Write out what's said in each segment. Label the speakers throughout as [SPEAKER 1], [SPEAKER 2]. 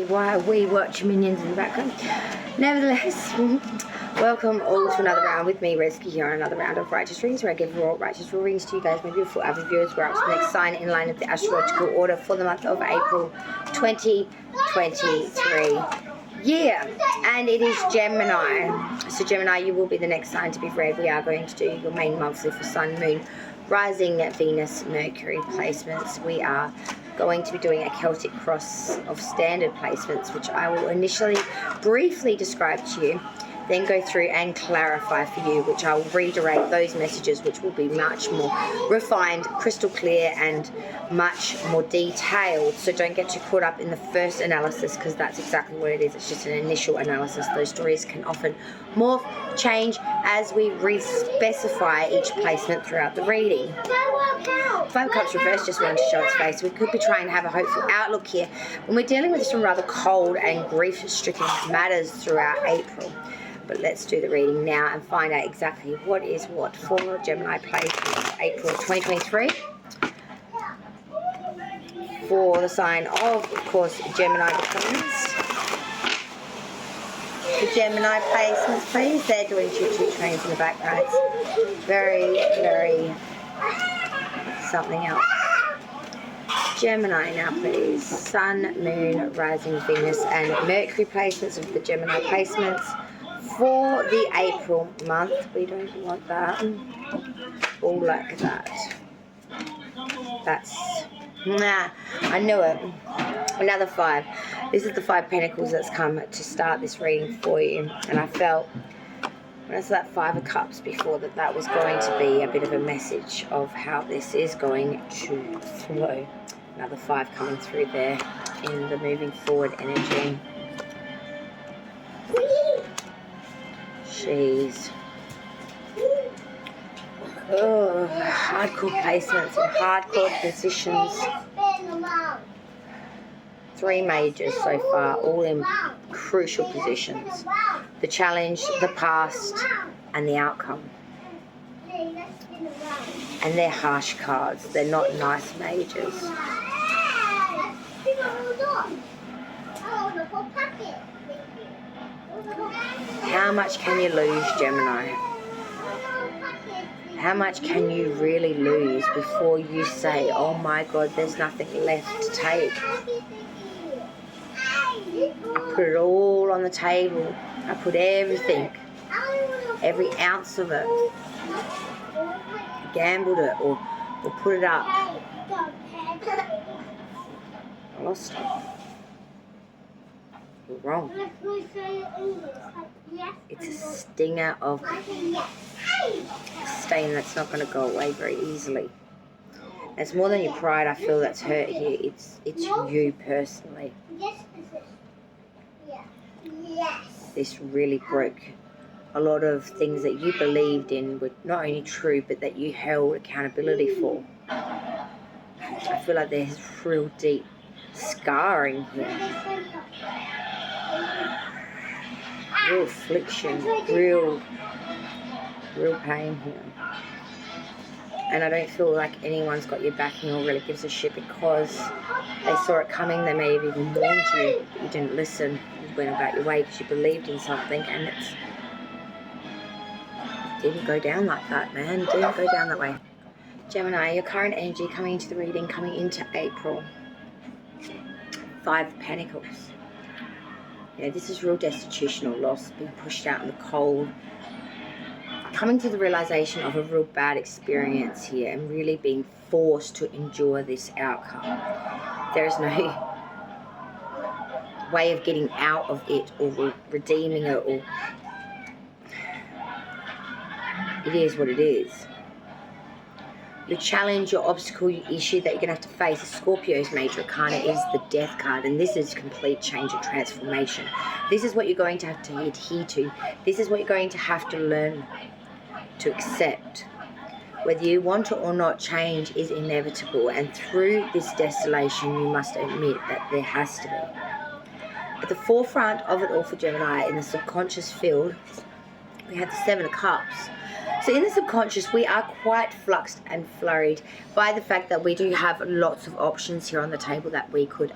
[SPEAKER 1] While we watch minions in the background. Nevertheless, welcome all to another round with me, Reski, here on another round of Righteous Readings, where I give raw righteous readings to you guys, my beautiful avid viewers. We're up to the next sign in line of the astrological order for the month of April 2023. Yeah, and it is Gemini. So Gemini, you will be the next sign to be read. We are going to do your main monthly for Sun, Moon, Rising, Venus, Mercury placements. We are going to be doing a Celtic cross of standard placements, which I will initially briefly describe to you, then go through and clarify for you, which I will reiterate those messages, which will be much more refined, crystal clear, and much more detailed. So don't get too caught up in the first analysis, because that's exactly what it is. It's just an initial analysis. Those stories can often morph, change as we re-specify each placement throughout the reading. Five of Cups reversed just wanted to show its face. We could be trying to have a hopeful outlook here when we're dealing with some rather cold and grief-stricken matters throughout April. But let's do the reading now and find out exactly what is what for Gemini placements April 2023. For the sign of course, Gemini depends. The Gemini placements, please. They're doing choo-choo trains in the background. It's very, very something else. Gemini now, please. Sun, Moon, Rising, Venus, and Mercury placements of the Gemini placements. For the April month, we don't want that. All like that. That's, nah, I knew it. Another five. This is the Five Pentacles that's come to start this reading for you. And I felt, when I saw that Five of Cups before, that was going to be a bit of a message of how this is going to flow. Another five coming through there in the moving forward energy. Jeez. Oh, hardcore placements and hardcore positions. Three majors so far, all in crucial positions. The challenge, the past, and the outcome. And they're harsh cards. They're not nice majors. How much can you lose, Gemini? How much can you really lose before you say, oh my God, there's nothing left to take? I put it all on the table. I put everything, every ounce of it. I gambled it or put it up. I lost it. You're wrong. It's a stinger of stain that's not going to go away very easily. It's more than your pride. I feel that's hurt here. It's you personally. This really broke a lot of things that you believed in were not only true, but that you held accountability for. I feel like there's real deep scarring here. Real affliction, real pain here. And I don't feel like anyone's got your backing or really gives a shit, because they saw it coming. They may have even warned you, but you didn't listen. You went about your way because you believed in something, and it didn't go down like that, man. It didn't go down that way. Gemini, your current energy coming into the reading, coming into April. Five of Pentacles. Yeah, this is real destitution or loss, being pushed out in the cold. Coming to the realization of a real bad experience here and really being forced to endure this outcome. There is no way of getting out of it or redeeming it, or it is what it is. Your challenge, your obstacle, your issue that you're going to have to face. Scorpio's major arcana is the Death card, and this is complete change and transformation. This is what you're going to have to adhere to. This is what you're going to have to learn to accept. Whether you want it or not, change is inevitable, and through this desolation you must admit that there has to be. At the forefront of it all for Gemini, in the subconscious field, we have the Seven of Cups. So in the subconscious, we are quite fluxed and flurried by the fact that we do have lots of options here on the table that we could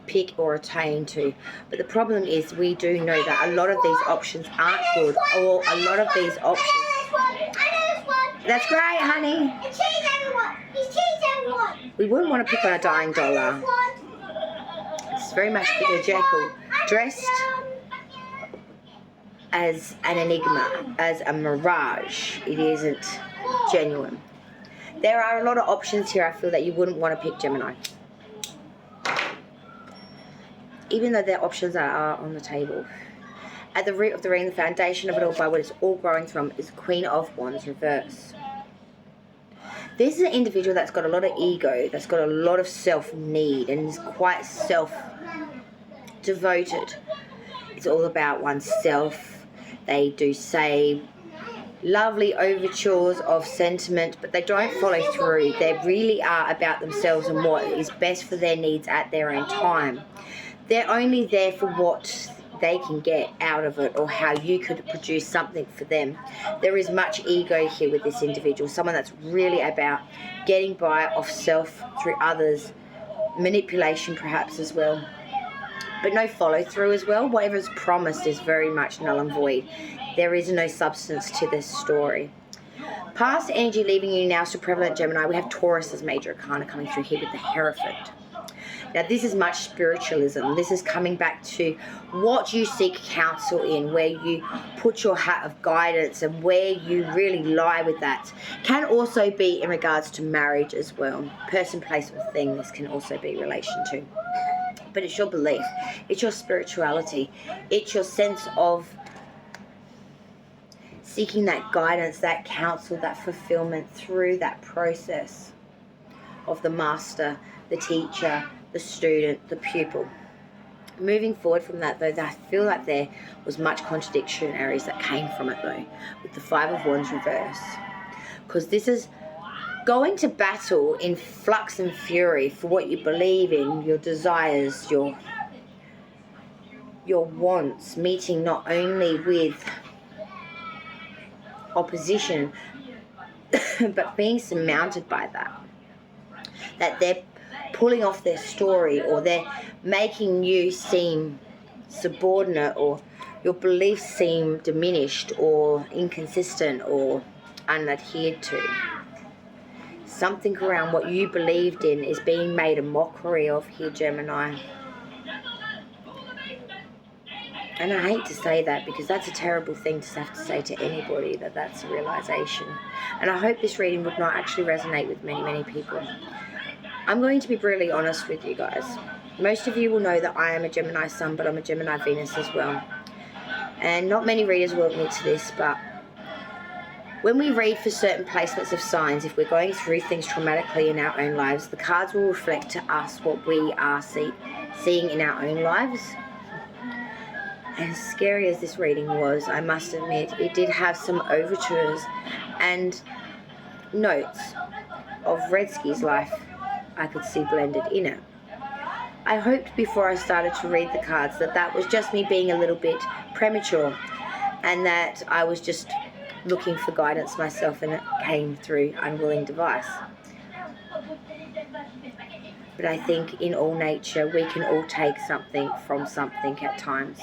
[SPEAKER 1] pick or attain to. But the problem is we do know that a lot of these options aren't good, or a lot of these options... That's great, honey. We wouldn't want to pick on a dying dollar. It's very much Peter Jekyll, dressed as an enigma, as a mirage. It isn't genuine. There are a lot of options here, I feel, that you wouldn't want to pick, Gemini. Even though their options are on the table. At the root of the ring, the foundation of it all, by what it's all growing from, is Queen of Wands reverse. This is an individual that's got a lot of ego, that's got a lot of self-need, and is quite self-devoted. It's all about oneself. They do say lovely overtures of sentiment, but they don't follow through. They really are about themselves and what is best for their needs at their own time. They're only there for what they can get out of it, or how you could produce something for them. There is much ego here with this individual, someone that's really about getting by off self through others, manipulation perhaps as well, but no follow through as well. Whatever's promised is very much null and void. There is no substance to this story. Past energy leaving you, now still prevalent, Gemini. We have Taurus as major arcana coming through here with the Hierophant. Now, this is much spiritualism. This is coming back to what you seek counsel in, where you put your hat of guidance and where you really lie with that. Can also be in regards to marriage as well. Person, place, or thing, this can also be relation to. But it's your belief. It's your spirituality. It's your sense of seeking that guidance, that counsel, that fulfillment through that process of the master, the teacher, the student, the pupil. Moving forward from that, though, I feel like there was much contradiction areas that came from it, though, with the Five of Wands reverse. Because this is going to battle in flux and fury for what you believe in, your desires, your wants, meeting not only with opposition, but being surmounted by that. That they're pulling off their story, or they're making you seem subordinate, or your beliefs seem diminished or inconsistent or unadhered to. Something around what you believed in is being made a mockery of here, Gemini. And I hate to say that, because that's a terrible thing to have to say to anybody, that's a realization. And I hope this reading would not actually resonate with many, many people. I'm going to be brutally honest with you guys. Most of you will know that I am a Gemini Sun, but I'm a Gemini Venus as well. And not many readers will admit to this, but when we read for certain placements of signs, if we're going through things traumatically in our own lives, the cards will reflect to us what we are seeing in our own lives. And as scary as this reading was, I must admit, it did have some overtures and notes of Redski's life I could see blended in it. I hoped before I started to read the cards that was just me being a little bit premature, and that I was just looking for guidance myself, and it came through unwilling device. But I think in all nature we can all take something from something at times.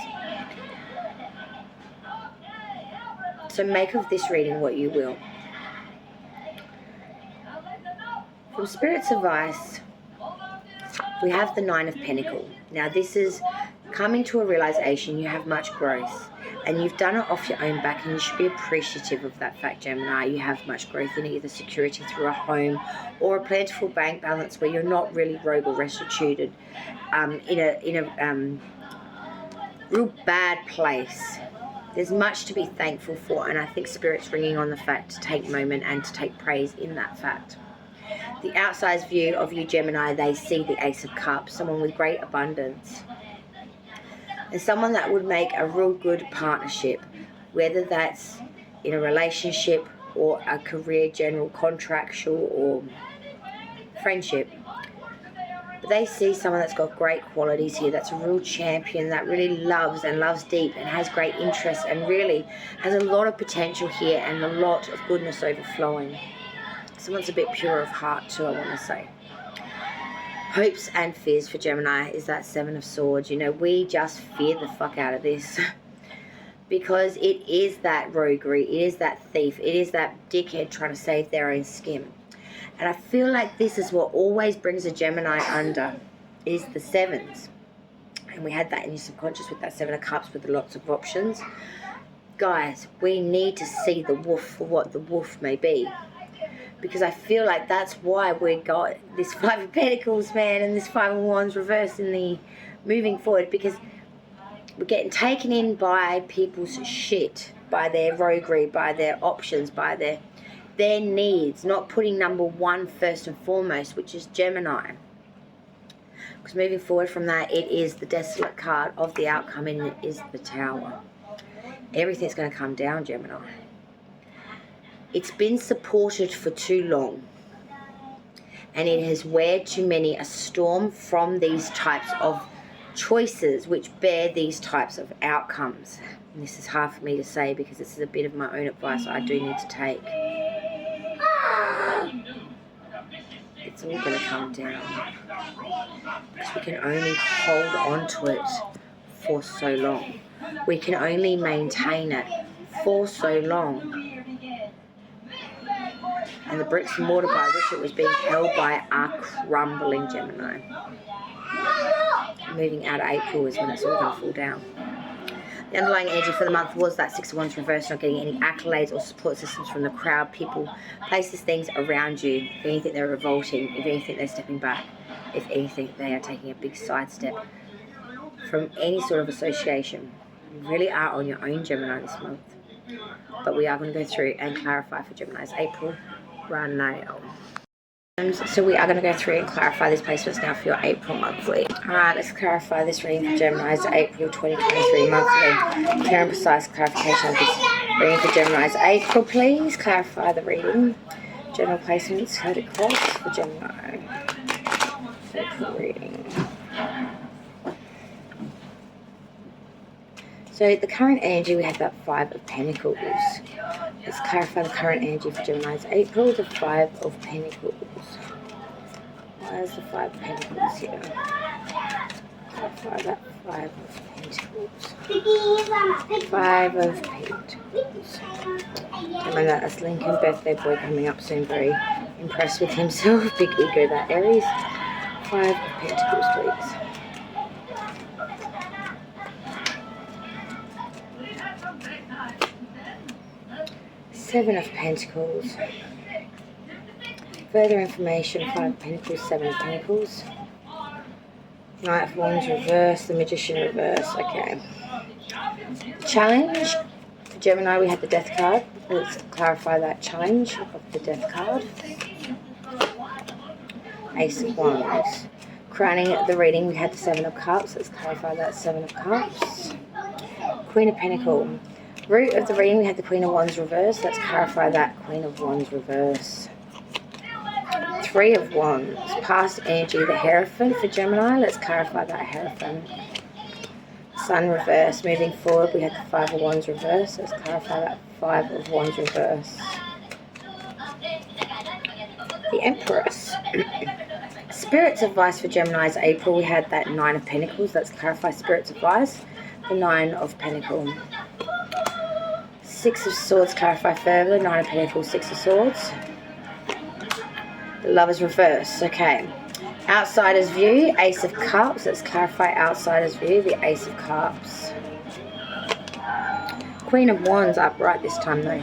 [SPEAKER 1] So make of this reading what you will. From Spirit's advice, we have the Nine of Pentacles. Now this is coming to a realization you have much growth, and you've done it off your own back, and you should be appreciative of that fact, Gemini. You have much growth in either security through a home or a plentiful bank balance where you're not really rogue or restituted in a real bad place. There's much to be thankful for, and I think Spirit's ringing on the fact to take a moment and to take praise in that fact. The outside view of you, Gemini, they see the Ace of Cups, someone with great abundance. And someone that would make a real good partnership, whether that's in a relationship or a career, general, contractual, or friendship. But they see someone that's got great qualities here, that's a real champion, that really loves and loves deep and has great interest and really has a lot of potential here and a lot of goodness overflowing. Someone's a bit pure of heart too, I want to say. Hopes and fears for Gemini is that Seven of Swords. You know, we just fear the fuck out of this. Because it is that roguery, it is that thief, it is that dickhead trying to save their own skin. And I feel like this is what always brings a Gemini under, is the sevens. And we had that in your subconscious with that Seven of Cups with lots of options. Guys, we need to see the wolf for what the wolf may be. Because I feel like that's why we got this Five of Pentacles, man, and this Five of Wands reversed in the moving forward. Because we're getting taken in by people's shit, by their roguery, by their options, by their needs, not putting number one first and foremost, which is Gemini. Because moving forward from that, it is the desolate card of the outcome, and it is the Tower. Everything's going to come down, Gemini. It's been supported for too long, and it has weared too many a storm from these types of choices which bear these types of outcomes. And this is hard for me to say because this is a bit of my own advice I do need to take. It's all going to come down because we can only hold on to it for so long. We can only maintain it for so long. And the bricks and mortar by which it was being held by are crumbling, Gemini. Moving out of April is when it's all going to fall down. The underlying energy for the month was that Six of Wands reversed, not getting any accolades or support systems from the crowd, people, places, things around you. If anything, they're revolting. If anything, they're stepping back. If anything, they are taking a big sidestep from any sort of association. You really are on your own, Gemini, this month. But we are going to go through and clarify for Gemini's April right now. So we are going to go through and clarify these placements now for your April monthly. Alright, let's clarify this reading for Gemini's April 2023 monthly. Clear and precise clarification of this reading for Gemini's April, please. Clarify the reading. General placements, code across for Gemini. April reading. So the current energy, we have that Five of Pentacles. Let's clarify the current energy for Gemini's April, the Five of Pentacles. Where's the Five of Pentacles here? Clarify that Five of Pentacles. Five of Pentacles. Remember that's Lincoln, birthday boy coming up soon, very impressed with himself. Big ego, that Aries. Five of Pentacles, please. Seven of Pentacles. Further information, Five of Pentacles, Seven of Pentacles. Knight of Wands reverse, the Magician reverse, okay. Challenge. For Gemini, we had the Death card. Let's clarify that challenge of the Death card. Ace of Wands. Crowning the reading, we had the Seven of Cups. Let's clarify that Seven of Cups. Queen of Pentacles. Root of the reading, we had the Queen of Wands reverse. Let's clarify that Queen of Wands reverse. Three of Wands. Past energy, the Hierophant for Gemini. Let's clarify that Hierophant. Sun reverse. Moving forward, we had the Five of Wands reverse. Let's clarify that Five of Wands reverse. The Empress. Spirit's advice for Gemini's April, we had that Nine of Pentacles. Let's clarify Spirit's advice. The Nine of Pentacles. Six of Swords, clarify further. Nine of Pentacles, Six of Swords. The Lover's reverse, okay. Outsider's view, Ace of Cups. Let's clarify outsider's view, the Ace of Cups. Queen of Wands upright this time though.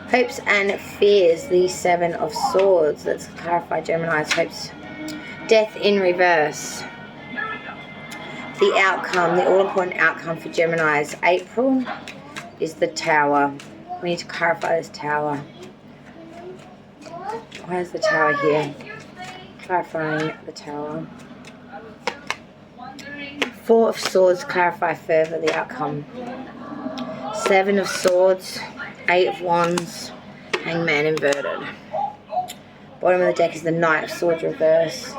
[SPEAKER 1] Hopes and fears, the Seven of Swords. Let's clarify Gemini's hopes. Death in reverse. The outcome, the all-important outcome for Gemini's April is the Tower. We need to clarify this Tower. Where's the Tower here? Clarifying the Tower. Four of Swords, clarify further the outcome. Seven of Swords, Eight of Wands, Hangman inverted. Bottom of the deck is the Knight of Swords reverse.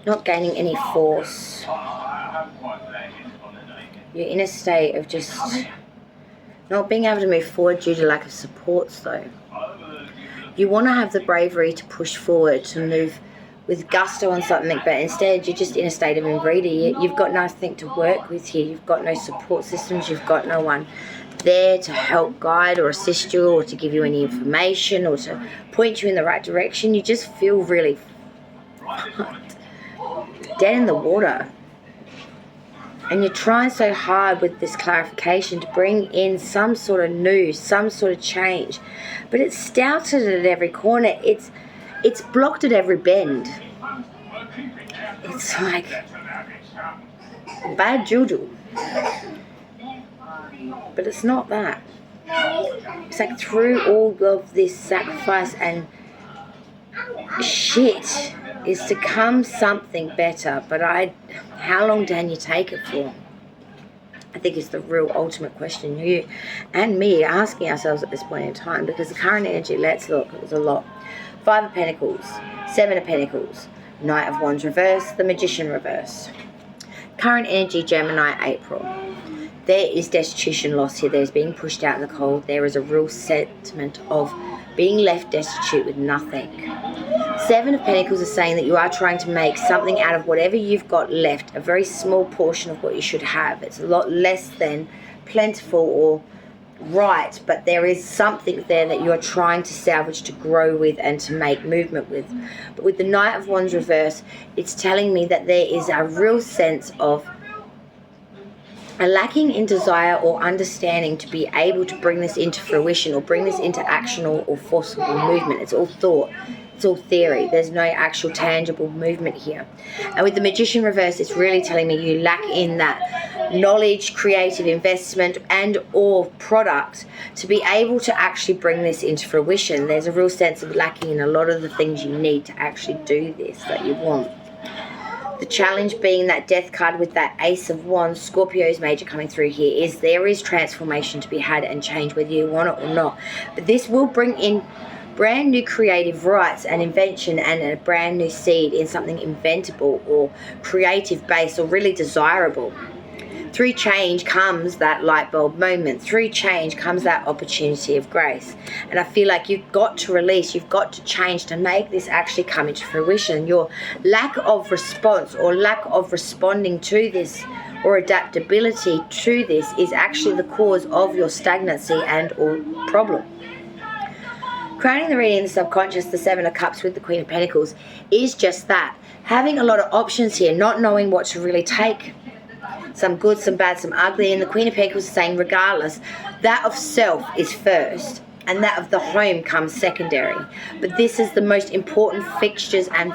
[SPEAKER 1] Not gaining any force. You're in a state of just Not being able to move forward due to lack of supports, though. You want to have the bravery to push forward, to move with gusto on something, but instead you're just in a state of inebriety. You've got nothing to work with here. You've got no support systems. You've got no one there to help guide or assist you or to give you any information or to point you in the right direction. You just feel really fucked, dead in the water. And you're trying so hard with this clarification to bring in some sort of news, some sort of change. But it's stouted at every corner. It's blocked at every bend. It's like bad juju. But it's not that. It's like through all of this sacrifice and shit is to come something better. But how long can you take it for? I think it's the real ultimate question you and me are asking ourselves at this point in time, because the current energy, let's look, it was a lot. 5 of Pentacles, 7 of Pentacles, Knight of Wands reverse, the Magician reverse. Current energy, Gemini April. There is destitution, loss here. There's being pushed out in the cold. There is a real sentiment of being left destitute with nothing. 7 of Pentacles is saying that you are trying to make something out of whatever you've got left, a very small portion of what you should have. It's a lot less than plentiful or right, but there is something there that you're trying to salvage, to grow with and to make movement with. But with the Knight of Wands reverse, it's telling me that there is a real sense of a lacking in desire or understanding to be able to bring this into fruition or bring this into action or forcible movement. It's all thought. It's all theory. There's no actual tangible movement here. And with the Magician reverse, it's really telling me you lack in that knowledge, creative investment and or product to be able to actually bring this into fruition. There's a real sense of lacking in a lot of the things you need to actually do this that you want. The challenge being that Death card with that Ace of Wands, Scorpio's major coming through here, is there is transformation to be had and change whether you want it or not. But this will bring in brand new creative rights and invention and a brand new seed in something inventable or creative based or really desirable. Through change comes that light bulb moment. Through change comes that opportunity of grace. And I feel like you've got to release, you've got to change to make this actually come into fruition. Your lack of response or lack of responding to this or adaptability to this is actually the cause of your stagnancy and or problem. Crowning the reading in the subconscious, the 7 of Cups with the Queen of Pentacles, is just that. Having a lot of options here, not knowing what to really take. Some good, some bad, some ugly. And the Queen of Pentacles is saying regardless, that of self is first and that of the home comes secondary. But this is the most important fixtures and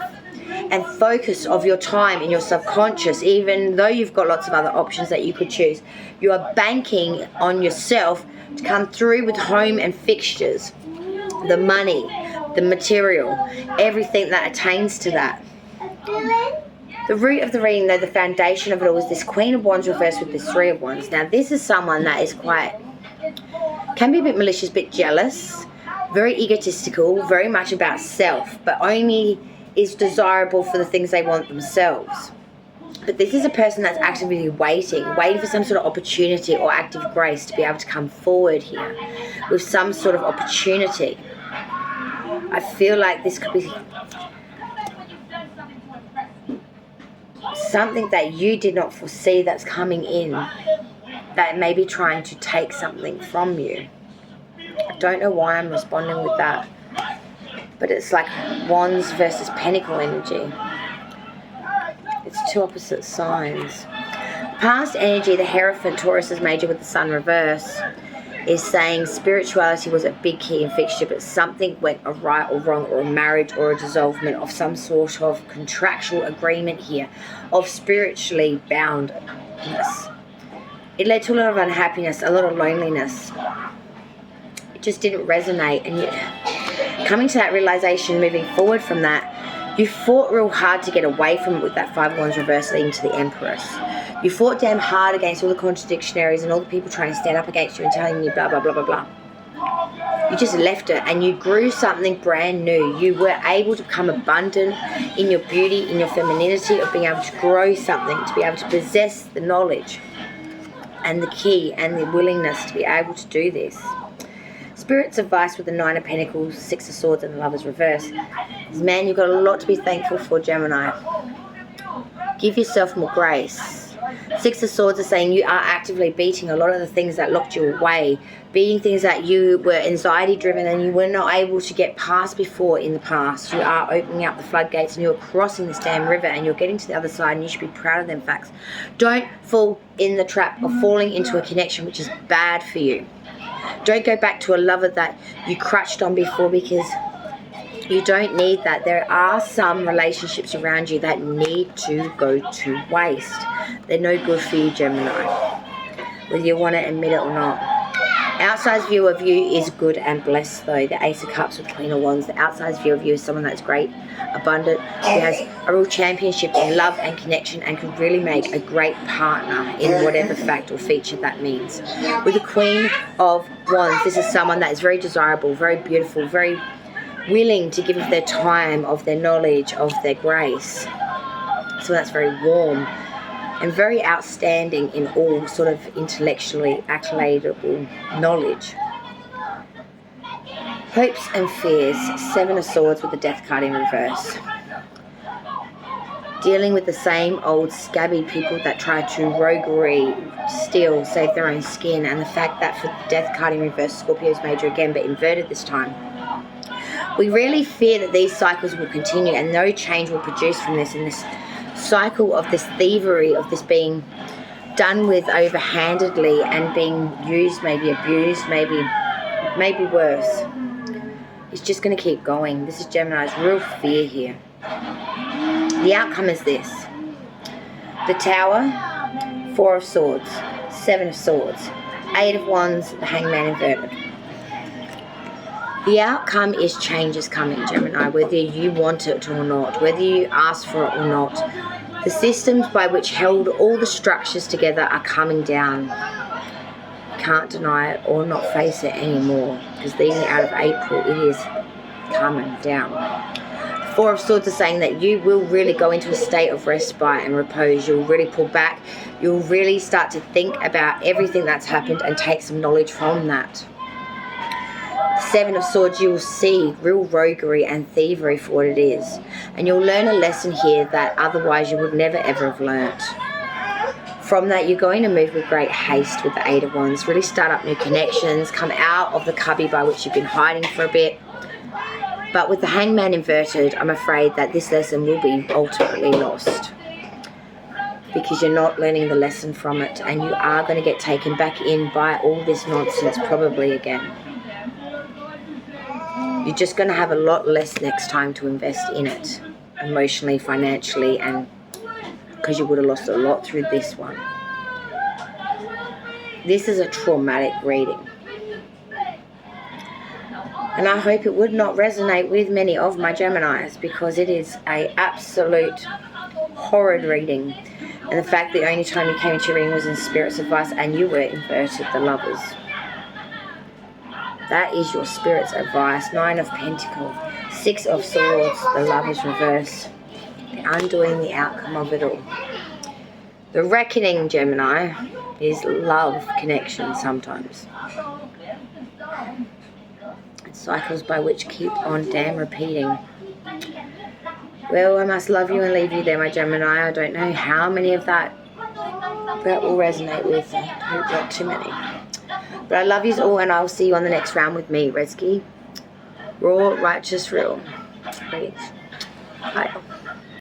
[SPEAKER 1] focus of your time in your subconscious. Even though you've got lots of other options that you could choose, you are banking on yourself to come through with home and fixtures. The money, the material, everything that attains to that. The root of the reading, though, the foundation of it all, is this Queen of Wands reversed with this 3 of Wands. Now, this is someone that is can be a bit malicious, a bit jealous, very egotistical, very much about self, but only is desirable for the things they want themselves. But this is a person that's actively waiting for some sort of opportunity or active grace to be able to come forward here with some sort of opportunity. I feel like this could be something that you did not foresee that's coming in, that may be trying to take something from you. I don't know why I'm responding with that, but it's like Wands versus Pentacle energy. It's 2 opposite signs. Past energy, the Hierophant, Taurus's major with the Sun reverse, is saying spirituality was a big key and fixture, but something went awry or wrong, or a marriage or a dissolvement of some sort of contractual agreement here of spiritually boundness. It led to a lot of unhappiness, a lot of loneliness. It just didn't resonate, and yet coming to that realization, moving forward from that, you fought real hard to get away from it with that 5 of Wands reverse leading to the Empress. You fought damn hard against all the contradictionaries and all the people trying to stand up against you and telling you blah, blah, blah, blah, blah. You just left it and you grew something brand new. You were able to become abundant in your beauty, in your femininity, of being able to grow something, to be able to possess the knowledge. and the key and the willingness to be able to do this. Spirit's advice with the 9 of Pentacles, 6 of Swords and the Lovers reverse is, man, you've got a lot to be thankful for, Gemini. Give yourself more grace. 6 of Swords is saying you are actively beating a lot of the things that locked you away, beating things that you were anxiety driven and you were not able to get past before in the past. You are opening up the floodgates and you're crossing this damn river and you're getting to the other side, and you should be proud of them facts. Don't fall in the trap of falling into a connection which is bad for you. Don't go back to a lover that you crutched on before, because you don't need that. There are some relationships around you that need to go to waste. They're no good for you, Gemini, whether you want to admit it or not. Outside's view of you is good and blessed, though. The Ace of Cups with Queen of Wands. The outside's view of you is someone that's great, abundant, who has a real championship in love and connection and can really make a great partner in whatever fact or feature that means. With the Queen of Wands, this is someone that is very desirable, very beautiful, very willing to give of their time, of their knowledge, of their grace. So that's very warm and very outstanding in all sort of intellectually accoladable knowledge. Hopes and fears, 7 of Swords with the Death card in reverse. Dealing with the same old scabby people that try to roguery, steal, save their own skin, and the fact that for the Death card in reverse, Scorpio's major again, but inverted this time. We really fear that these cycles will continue and no change will produce from this, and this cycle of this thievery, of this being done with overhandedly and being used, maybe abused, maybe worse. It's just going to keep going. This is Gemini's real fear here. The outcome is this. The Tower, 4 of Swords, 7 of Swords, 8 of Wands, the Hangman inverted. The outcome is change is coming, Gemini, whether you want it or not, whether you ask for it or not. The systems by which held all the structures together are coming down. You can't deny it or not face it anymore, because leading out of April, it is coming down. 4 of Swords is saying that you will really go into a state of respite and repose. You'll really pull back. You'll really start to think about everything that's happened and take some knowledge from that. 7 of Swords, you will see real roguery and thievery for what it is. And you'll learn a lesson here that otherwise you would never ever have learnt. From that, you're going to move with great haste with the 8 of Wands. Really start up new connections. Come out of the cubby by which you've been hiding for a bit. But with the Hangman inverted, I'm afraid that this lesson will be ultimately lost. Because you're not learning the lesson from it. And you are going to get taken back in by all this nonsense probably again. You're just going to have a lot less next time to invest in it, emotionally, financially, and because you would have lost a lot through this one. This is a traumatic reading. And I hope it would not resonate with many of my Geminis, because it is an absolute horrid reading. And the fact that the only time you came into your reading was in Spirit's advice and you were inverted, the Lovers. That is your Spirit's advice. 9 of Pentacles, 6 of Swords, the Lovers reverse. The undoing the outcome of it all. The reckoning, Gemini, is love connection sometimes. It's cycles by which keep on damn repeating. Well, I must love you and leave you there, my Gemini. I don't know how many of that will resonate with. I hope not too many. But I love you all, and I'll see you on the next round with me, Redsky. Raw, righteous, real. Bye.